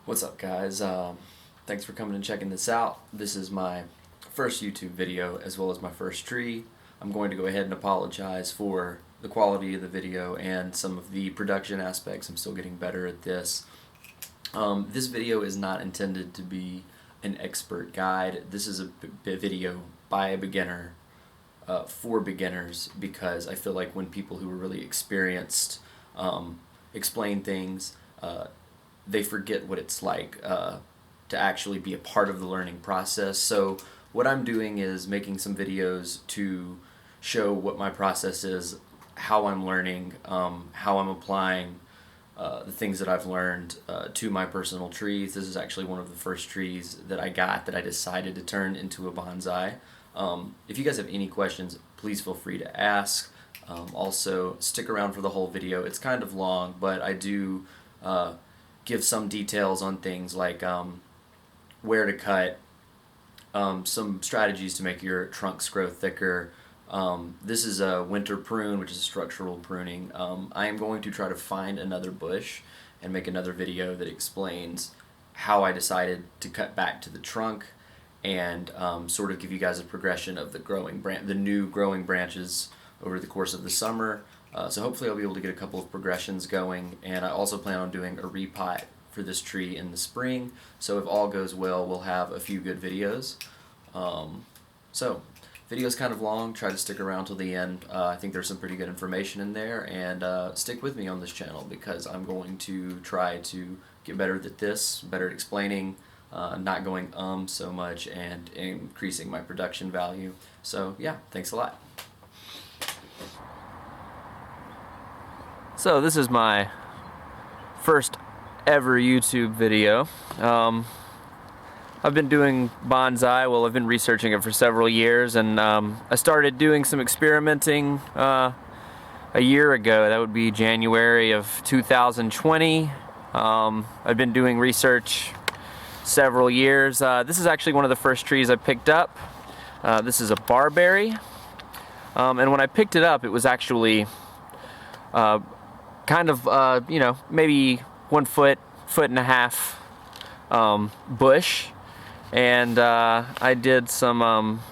What's up, guys? Thanks for coming and checking this out. This is my first YouTube video as well as my first tree. I'm going to go ahead and apologize for the quality of the video and some of the production aspects. I'm still getting better at this. This video is not intended to be an expert guide. This is a video by a beginner for beginners, because I feel like when people who are really experienced explain things, they forget what it's like to actually be a part of the learning process. So what I'm doing is making some videos to show what my process is, how I'm learning, how I'm applying the things that I've learned to my personal trees. This is actually one of the first trees that I got that I decided to turn into a bonsai. If you guys have any questions, please feel free to ask. Also, stick around for the whole video. It's kind of long, but I do give some details on things like where to cut, some strategies to make your trunks grow thicker. This is a winter prune, which is structural pruning. I am going to try to find another bush and make another video that explains how I decided to cut back to the trunk and sort of give you guys a progression of the new growing branches over the course of the summer. So hopefully I'll be able to get a couple of progressions going, and I also plan on doing a repot for this tree in the spring. So if all goes well, we'll have a few good videos. So video's kind of long. Try to stick around till the end. I think there's some pretty good information in there, and stick with me on this channel because I'm going to try to get better at this, better at explaining, not going so much, and increasing my production value. So yeah, thanks a lot. So this is my first ever YouTube video. I've been doing bonsai, well, I've been researching it for several years, and I started doing some experimenting a year ago. That would be January of 2020. I've been doing research several years. This is actually one of the first trees I picked up. This is a barberry, and when I picked it up, it was actually kind of, you know, maybe 1 foot, foot and a half bush, and I did some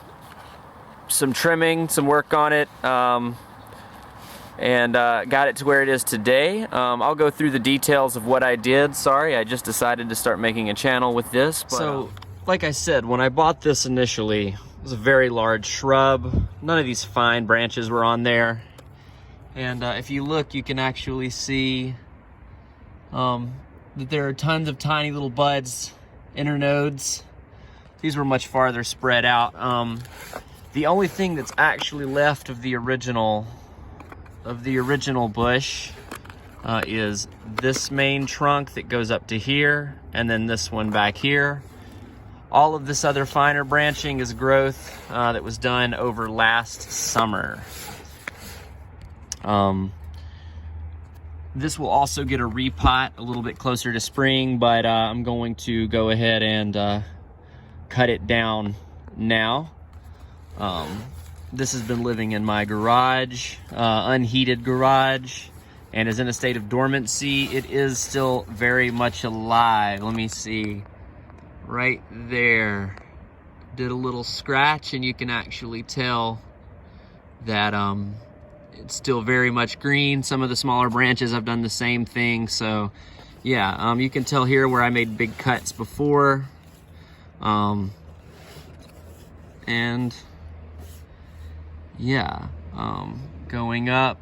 trimming, some work on it, and got it to where it is today. I'll go through the details of what I did. Sorry, I just decided to start making a channel with this. But, so, like I said, when I bought this initially, it was a very large shrub. None of these fine branches were on there. And if you look, you can actually see that there are tons of tiny little buds, internodes. These were much farther spread out. The only thing that's actually left of the original bush is this main trunk that goes up to here, and then this one back here. All of this other finer branching is growth that was done over last summer. This will also get a repot a little bit closer to spring, but I'm going to go ahead and cut it down now. This has been living in my garage, unheated garage, and is in a state of dormancy. It is still very much alive. Let me see, right there. Did a little scratch, and you can actually tell that it's still very much green. Some of the smaller branches I've done the same thing. So yeah, you can tell here where I made big cuts before. And yeah, going up,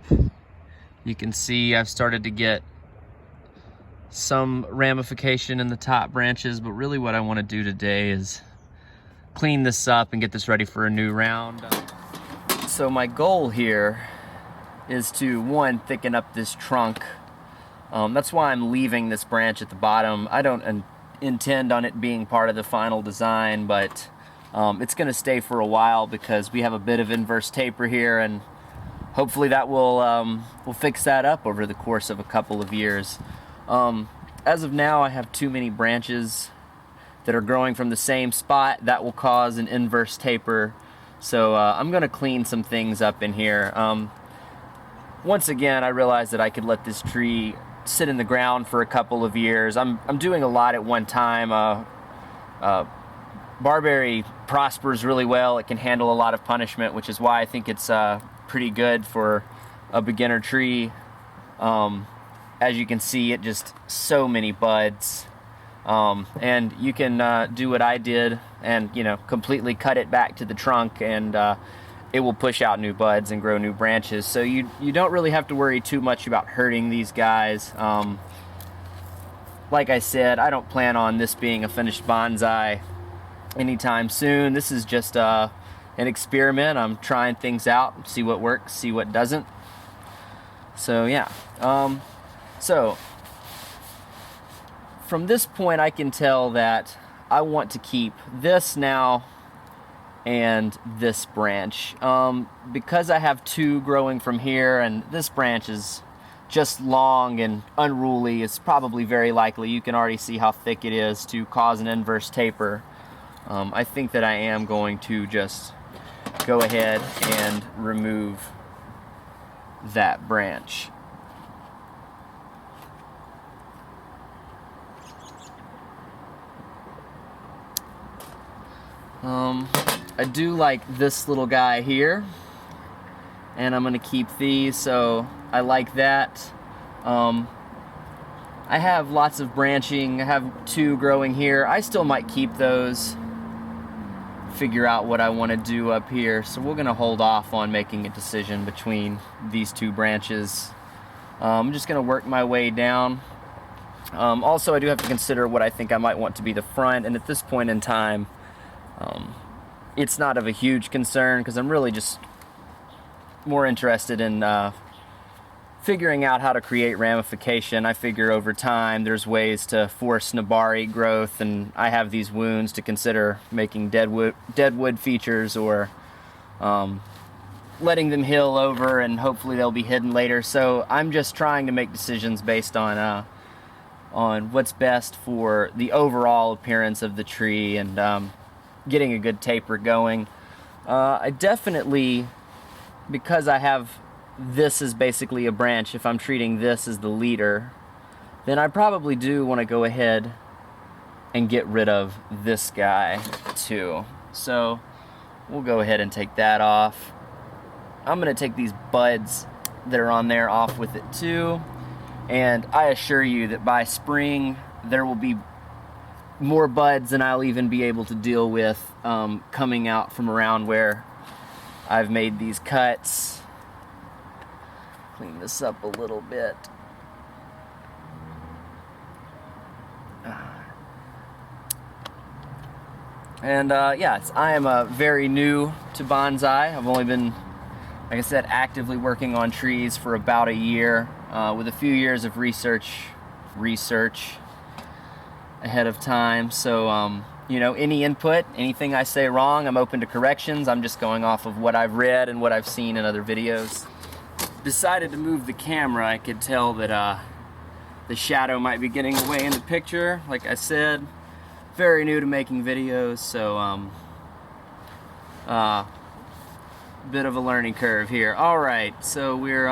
you can see I've started to get some ramification in the top branches, but really what I want to do today is clean this up and get this ready for a new round. So my goal here is to, one, thicken up this trunk. That's why I'm leaving this branch at the bottom. I don't intend on it being part of the final design, but it's going to stay for a while because we have a bit of inverse taper here, and hopefully that will fix that up over the course of a couple of years. As of now, I have too many branches that are growing from the same spot. That will cause an inverse taper. So I'm going to clean some things up in here. Once again, I realized that I could let this tree sit in the ground for a couple of years. I'm doing a lot at one time. Barberry prospers really well. It can handle a lot of punishment, which is why I think it's pretty good for a beginner tree. As you can see, it just so many buds. And you can do what I did and, you know, completely cut it back to the trunk, and it will push out new buds and grow new branches. So you don't really have to worry too much about hurting these guys. Like I said, I don't plan on this being a finished bonsai anytime soon. This is just an experiment. I'm trying things out, see what works, see what doesn't. So yeah. So from this point, I can tell that I want to keep this now and this branch. Because I have two growing from here, and this branch is just long and unruly, it's probably very likely, you can already see how thick it is, to cause an inverse taper. I think that I am going to just go ahead and remove that branch. I do like this little guy here, and I'm going to keep these, so I like that. I have lots of branching. I have two growing here. I still might keep those, figure out what I want to do up here, so we're going to hold off on making a decision between these two branches. I'm just going to work my way down. Also, I do have to consider what I think I might want to be the front, and at this point in time, it's not of a huge concern, because I'm really just more interested in figuring out how to create ramification. I figure over time there's ways to force nabari growth, and I have these wounds to consider making deadwood features, or letting them heal over, and hopefully they'll be hidden later. So I'm just trying to make decisions based on what's best for the overall appearance of the tree, and getting a good taper going. I definitely, because I have this is basically a branch, if I'm treating this as the leader, then I probably do want to go ahead and get rid of this guy too. So we'll go ahead and take that off. I'm going to take these buds that are on there off with it too, and I assure you that by spring there will be more buds than I'll even be able to deal with coming out from around where I've made these cuts. Clean this up a little bit. And yes, I am very new to bonsai. I've only been, like I said, actively working on trees for about a year, with a few years of research ahead of time. So you know, any input, anything I say wrong, I'm open to corrections. I'm just going off of what I've read and what I've seen in other videos. Decided to move the camera. I could tell that the shadow might be getting away in the picture. Like I said, very new to making videos, so bit of a learning curve here. Alright, so we're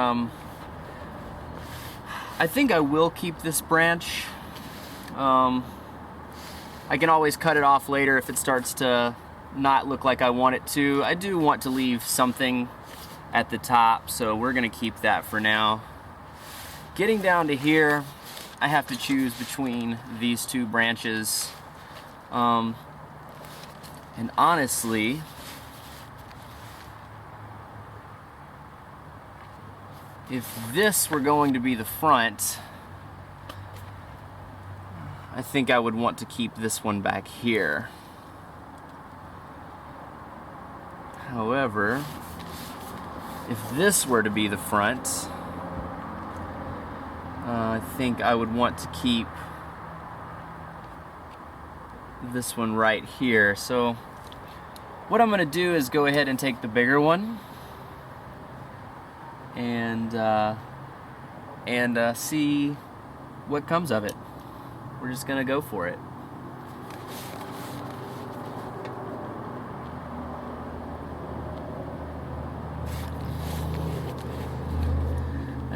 I think I will keep this branch. I can always cut it off later if it starts to not look like I want it to. I do want to leave something at the top, so we're gonna keep that for now. Getting down to here, I have to choose between these two branches. And honestly, if this were going to be the front, I think I would want to keep this one back here. However, if this were to be the front, I think I would want to keep this one right here. So what I'm going to do is go ahead and take the bigger one and see what comes of it. We're just going to go for it.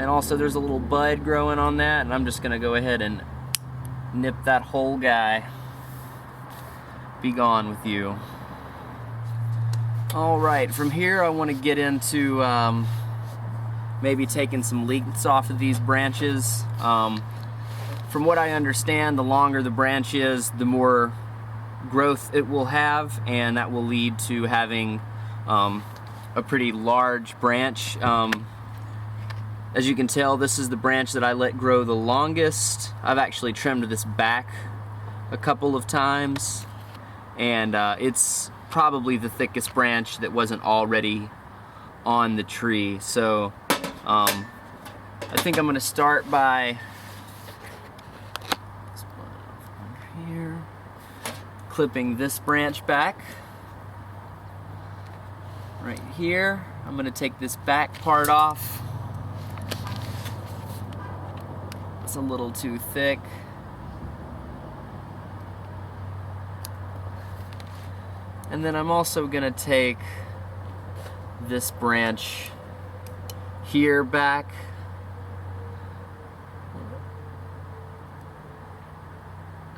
And also there's a little bud growing on that, and I'm just gonna go ahead and nip that whole guy. Be gone with you. Alright, from here I want to get into maybe taking some leaves off of these branches. From what I understand, the longer the branch is, the more growth it will have, and that will lead to having a pretty large branch. As you can tell, this is the branch that I let grow the longest. I've actually trimmed this back a couple of times, and it's probably the thickest branch that wasn't already on the tree. So I think I'm going to start by here, clipping this branch back right here. I'm going to take this back part off. It's a little too thick. And then I'm also going to take this branch here back.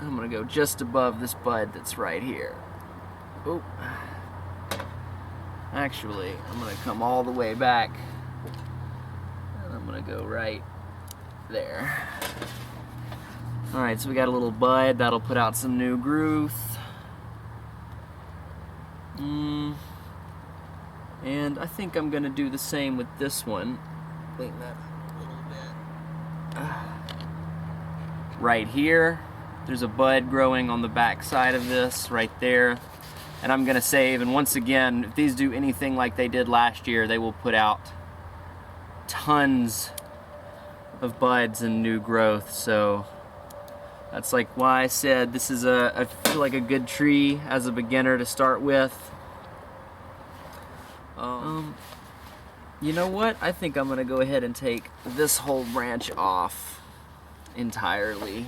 I'm going to go just above this bud that's right here. Oop. Actually, I'm going to come all the way back, and I'm going to go right there. Alright, so we got a little bud that'll put out some new growth. And I think I'm going to do the same with this one. Clean that up a little bit. Right here, there's a bud growing on the back side of this, right there. And I'm going to save, and once again, if these do anything like they did last year, they will put out tons of buds and new growth. So that's like why I said this is I feel like a good tree as a beginner to start with. You know what? I think I'm going to go ahead and take this whole branch off entirely.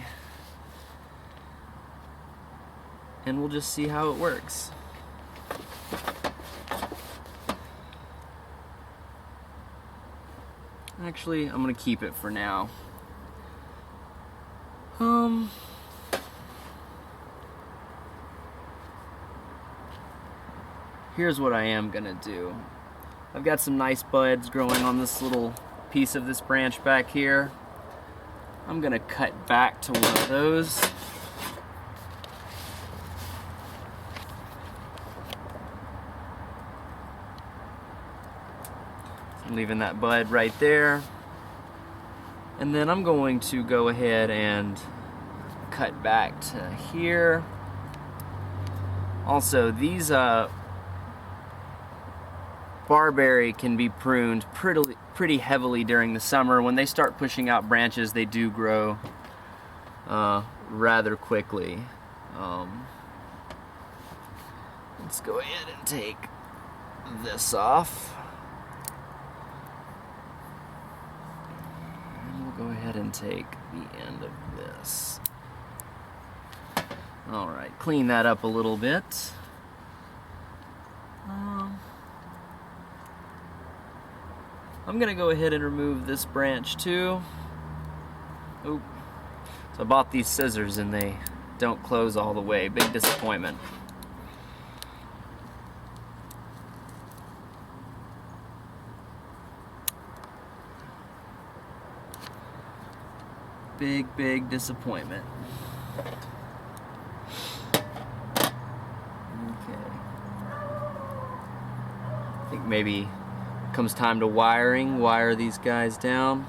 And we'll just see how it works. Actually, I'm going to keep it for now. Here's what I am going to do. I've got some nice buds growing on this little piece of this branch back here. I'm going to cut back to one of those. Leaving that bud right there. And then I'm going to go ahead and cut back to here. Also, these barberry can be pruned pretty heavily during the summer. When they start pushing out branches, they do grow rather quickly. Let's go ahead and take this off. And we'll go ahead and take the end of this. Alright, clean that up a little bit. I'm going to go ahead and remove this branch too. Oop. So I bought these scissors and they don't close all the way. Big disappointment. Big disappointment. Okay. I think maybe comes time to wire these guys down.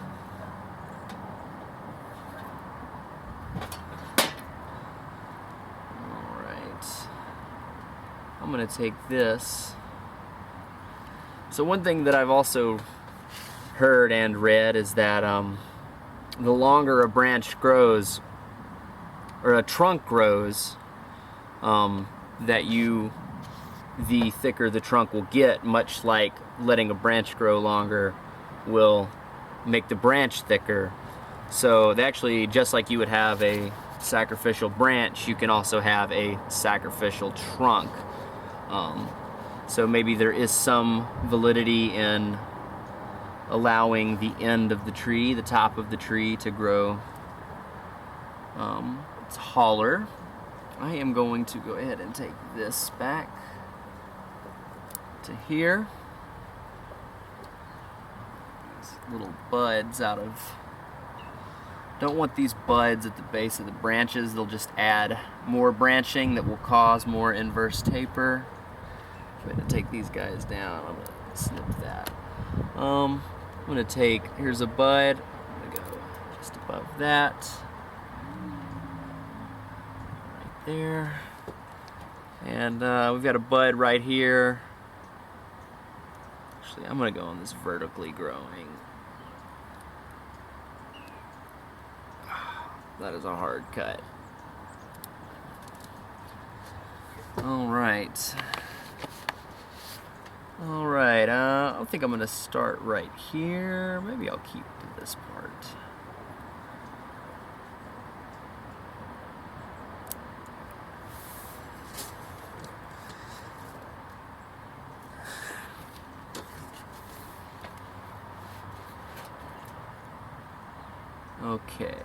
Alright. I'm going to take this. So one thing that I've also heard and read is that the longer a branch grows, or a trunk grows, the thicker the trunk will get, much like letting a branch grow longer will make the branch thicker. So they actually, just like you would have a sacrificial branch, you can also have a sacrificial trunk. So maybe there is some validity in allowing the end of the tree, the top of the tree, to grow taller. I am going to go ahead and take this back to here. These little buds out of... Don't want these buds at the base of the branches. They'll just add more branching that will cause more inverse taper. I'm going to take these guys down. I'm going to snip that. I'm going to take, here's a bud. I'm going to go just above that. Right there. And we've got a bud right here. Actually, I'm going to go on this vertically growing. That is a hard cut. Alright. Alright, I think I'm going to start right here. Maybe I'll keep this part. Okay.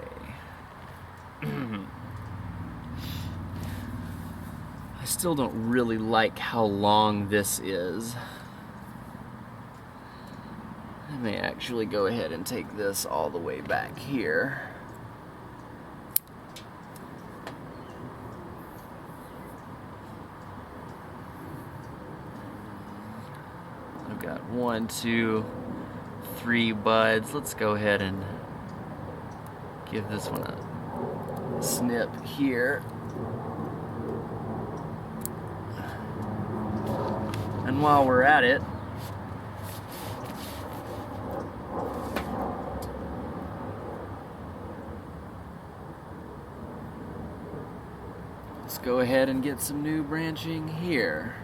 I still don't really like how long this is. I may actually go ahead and take this all the way back here. I've got 1, 2, 3 buds. Let's go ahead and give this one a snip here. And while we're at it, let's go ahead and get some new branching here.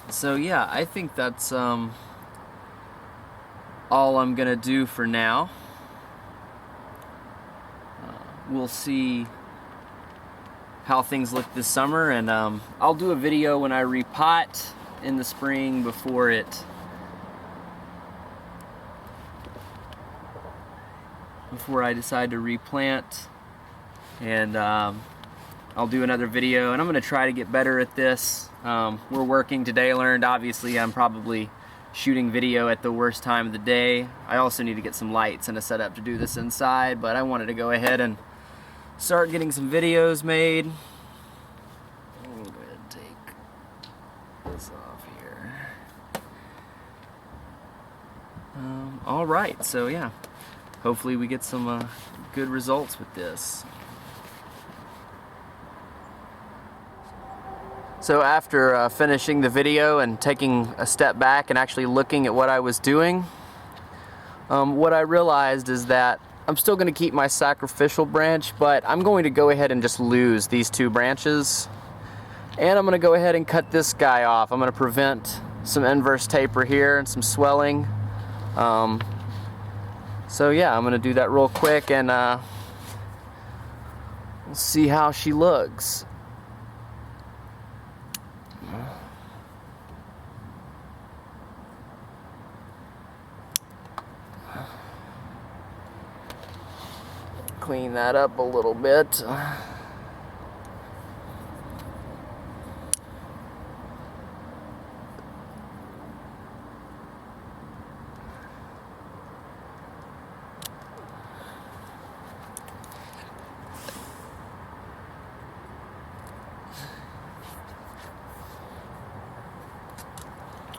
So yeah, I think that's all I'm gonna do for now. We'll see how things look this summer, and I'll do a video when I repot in the spring before I decide to replant, and I'll do another video, and I'm going to try to get better at this. We're working today, learned. Obviously, I'm probably shooting video at the worst time of the day. I also need to get some lights and a setup to do this inside, but I wanted to go ahead and start getting some videos made. I'll go ahead and take this off here. Alright, so yeah, hopefully we get some good results with this. So after finishing the video and taking a step back and actually looking at what I was doing, what I realized is that I'm still going to keep my sacrificial branch, but I'm going to go ahead and just lose these 2 branches. And I'm going to go ahead and cut this guy off. I'm going to prevent some inverse taper here and some swelling. So yeah, I'm going to do that real quick, and we'll see how she looks. Clean that up a little bit.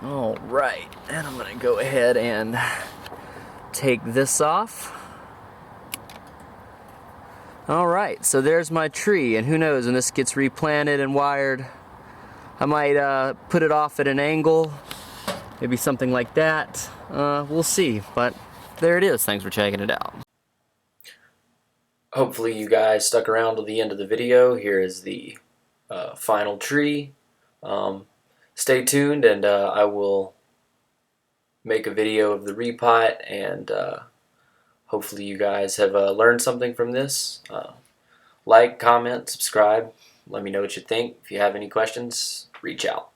All right, and I'm gonna go ahead and take this off. All right, so there's my tree, and who knows, when this gets replanted and wired, I might put it off at an angle, maybe something like that. We'll see, but there it is. Thanks for checking it out. hopefully you guys stuck around to the end of the video. Here is the final tree. Stay tuned, and I will make a video of the repot, and hopefully you guys have learned something from this. Like, comment, subscribe. Let me know what you think. If you have any questions, reach out.